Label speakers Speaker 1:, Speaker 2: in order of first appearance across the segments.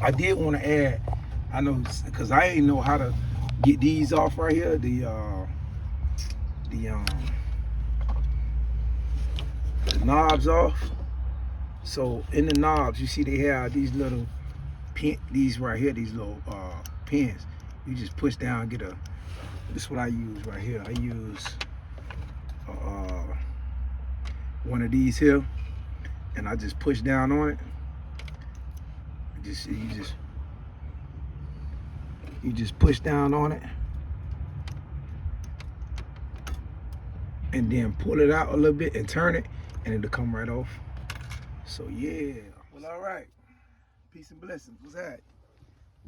Speaker 1: I did want to add, I know, because I ain't know how to get these off right here. The knobs off. So in the knobs, you see they have these little these right here, these little pins. You just push down, get a. This is what I use right here. I use one of these here, and I just push down on it. You just push down on it, and then pull it out a little bit and turn it, and it'll come right off. So yeah, well, all right. Peace and blessings. What's that?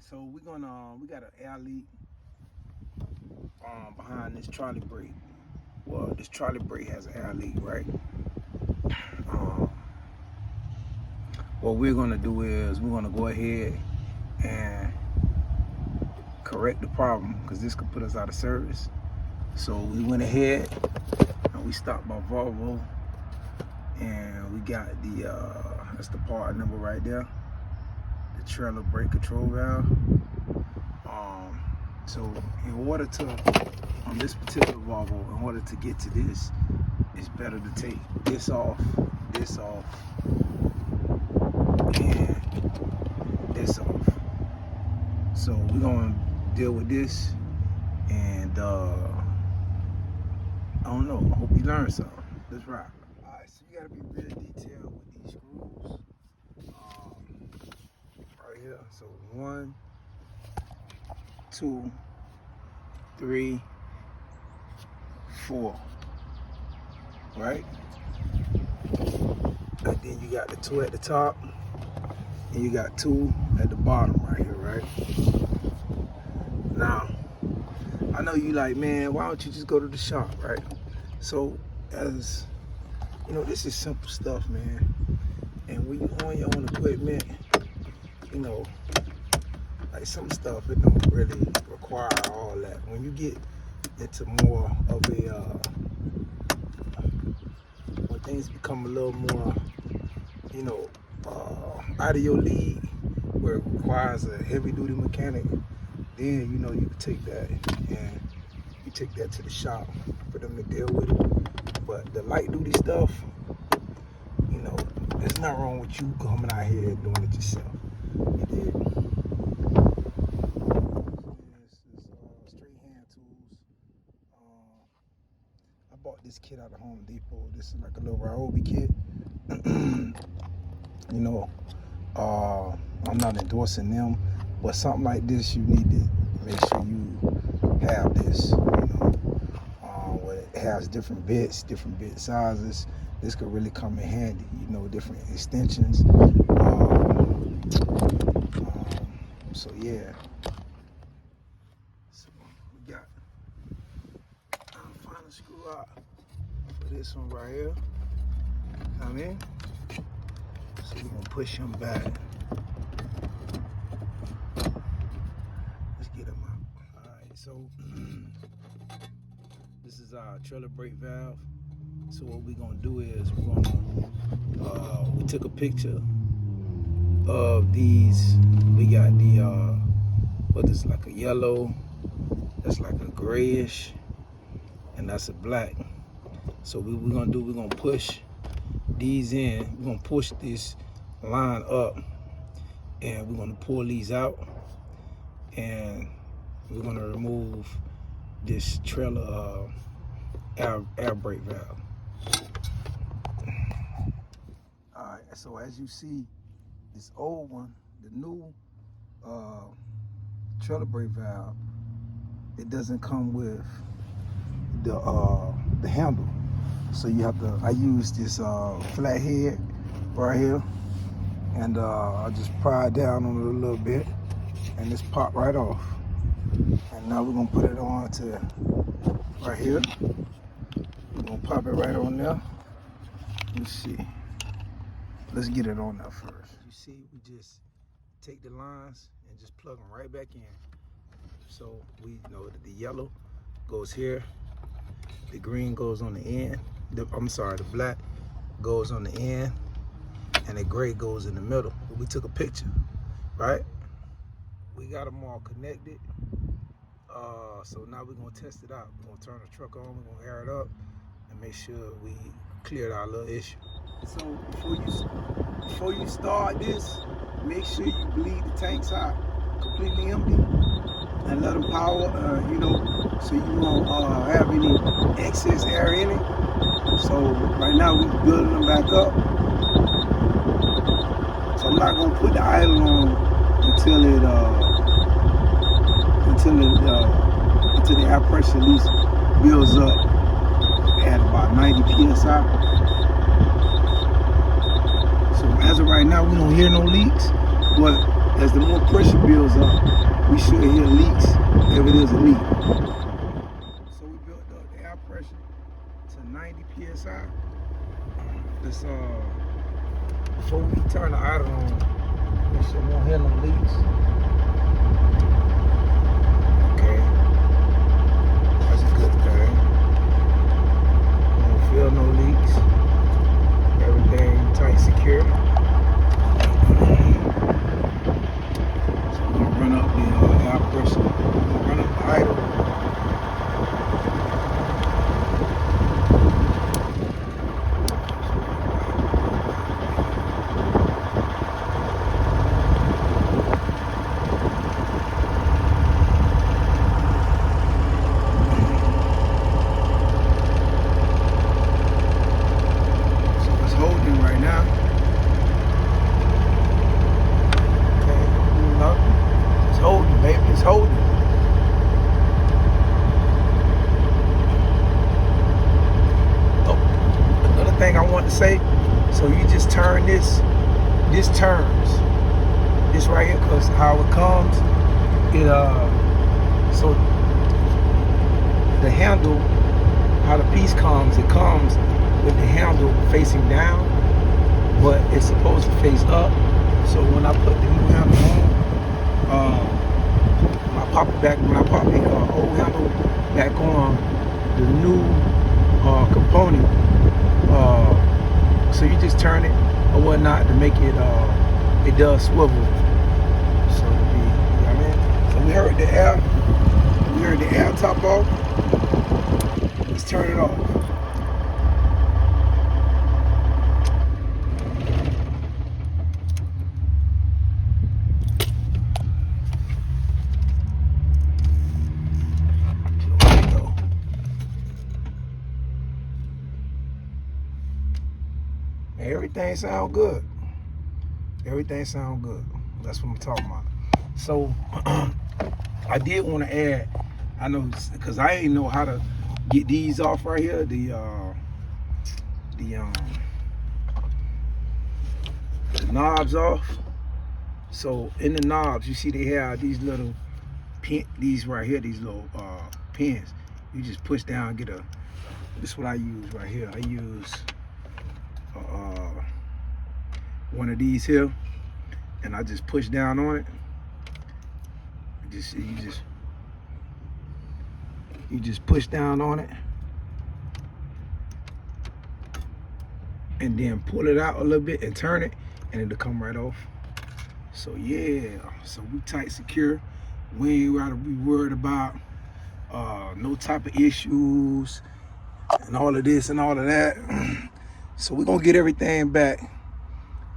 Speaker 1: So we got an air leak behind this trolley brake. Well, this trolley brake has an air leak, right? What we're gonna do is we're gonna go ahead and correct the problem, because this could put us out of service. So we went ahead and we stopped by Volvo, and we got that's the part number right there, the trailer brake control valve. So in order to, on this particular Volvo, in order to get to this, it's better to take this off, and this off. So we're gonna deal with this, and I don't know, I hope you learned something. Let's rock. All right, so you gotta be really detailed with these screws. Right here, so 1, 2, 3, 4, right? And then you got the 2 at the top, and you got 2 at the bottom right here, right? Now, I know you like, man, why don't you just go to the shop, right? So, as you know, this is simple stuff, man. And when you own your own equipment, you know, like some stuff, it don't really require all that. When you get into more of a, when things become a little more, you know, out of your league, where it requires a heavy duty mechanic, then you know you can take that and you take that to the shop for them to deal with it. But the light duty stuff, you know, there's nothing wrong with you coming out here and doing it yourself. You did. This is straight hand tools. I bought this kit out of Home Depot. This is like a little Ryobi kit. You know, I'm not endorsing them, but something like this, you need to make sure you have this, you know, where it has different bit sizes. This could really come in handy, you know, different extensions. So yeah, so we got, I'll find a screw out for this one right here. Come in. So we're gonna push him back. Let's get him out. Alright, so this is our trailer brake valve. So what we're gonna do is we're gonna we took a picture of these. We got the what is like a yellow, that's like a grayish, and that's a black. So what we're gonna do, we're gonna push these in. We're gonna push this line up, and we're gonna pull these out, and we're gonna remove this trailer air brake valve. All right, so as you see, this old one, the new trailer brake valve, it doesn't come with the handle. So you have to, I use this flat head right here, and I just pry down on it a little bit, and it's pop right off. And now we're gonna put it on to right here. We're gonna pop it right on there. Let's see. Let's get it on there first. You see, we just take the lines and just plug them right back in. So we know that the yellow goes here, the green goes on the end. The black goes on the end, and the gray goes in the middle. We took a picture, right? we got them all connected. So now we're gonna test it out. We're gonna turn the truck on, we're gonna air it up and make sure we cleared our little issue. So before you start this, make sure you bleed the tanks out completely empty and let them power, so you won't have any excess air in it. So right now we're building them back up. So I'm not gonna put the idle on until the air pressure at least builds up at about 90 psi. So as of right now, we don't hear no leaks, but as the more pressure builds up, we should hear leaks if it is a leak. So we built up the air pressure to 90 psi. Let's before we turn the idle on, make sure we won't hear no leaks. Okay, that's a good thing. We don't feel no leaks. Everything tight, secure. So we're gonna run up the air pressure, run up the idle. Say, so you just turn this turns this right here, because how it comes, so the handle, how the piece comes, it comes with the handle facing down, but it's supposed to face up. So when I put the new handle on, when I pop the old handle back on the new component, so you just turn it or whatnot to make it, it does swivel. So so we heard the air top off. Let's turn it off. Everything sound good. Everything sound good. That's what I'm talking about. So I did want to add, I know, because I ain't know how to get these off right here. The knobs off. So in the knobs, you see they have these little these right here, these little pins. You just push down, get a. This is what I use right here. I use one of these here, and I just push down on it. You just push down on it, and then pull it out a little bit and turn it, and it'll come right off. So yeah, so we tight, secure. We ain't gotta be worried about no type of issues and all of this and all of that. So we're gonna get everything back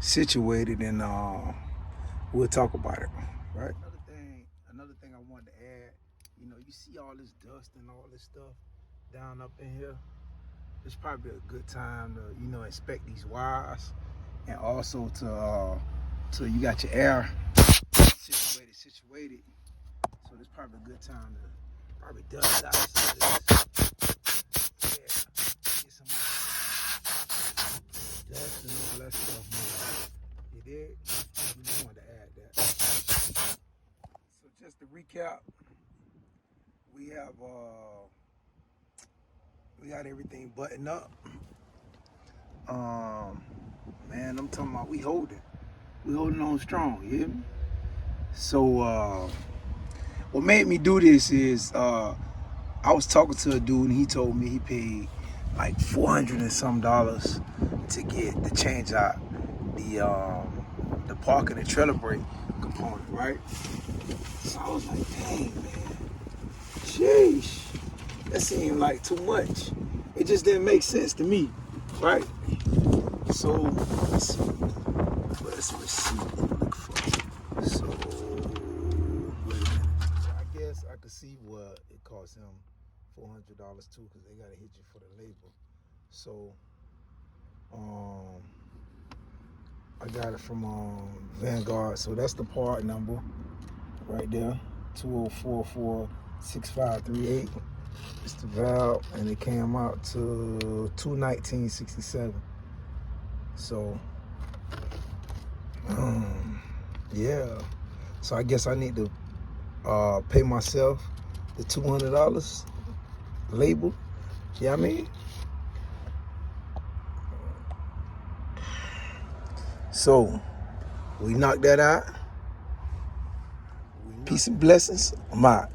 Speaker 1: situated, and we'll talk about it, right? Another thing I wanted to add, you see all this dust and all this stuff down up in here. It's probably a good time to, inspect these wires, and also to you got your air situated. So this probably a good time to probably dust out some of this. Yeah, get some dust and all that stuff more. You did? I just wanted to add that. So just to recap, we got everything buttoned up. Man, I'm talking about we holding on strong, you hear me? So what made me do this is I was talking to a dude, and he told me he paid like $400 and some to change out the parking and trailer brake component, right? So I was like, dang, man. Sheesh. That seemed like too much. It just didn't make sense to me, right? So, let's see. Where's the receipt I'm looking for? So, wait a minute. I guess I could see what it cost him $400 too, because they got to hit you for the label. So, I got it from Vanguard. So that's the part number right there, 20446538. It's the valve, and it came out to $219.67. So, yeah. So I guess I need to pay myself the $200 label. You know what I mean? So we knocked that out. Peace and blessings. I'm out.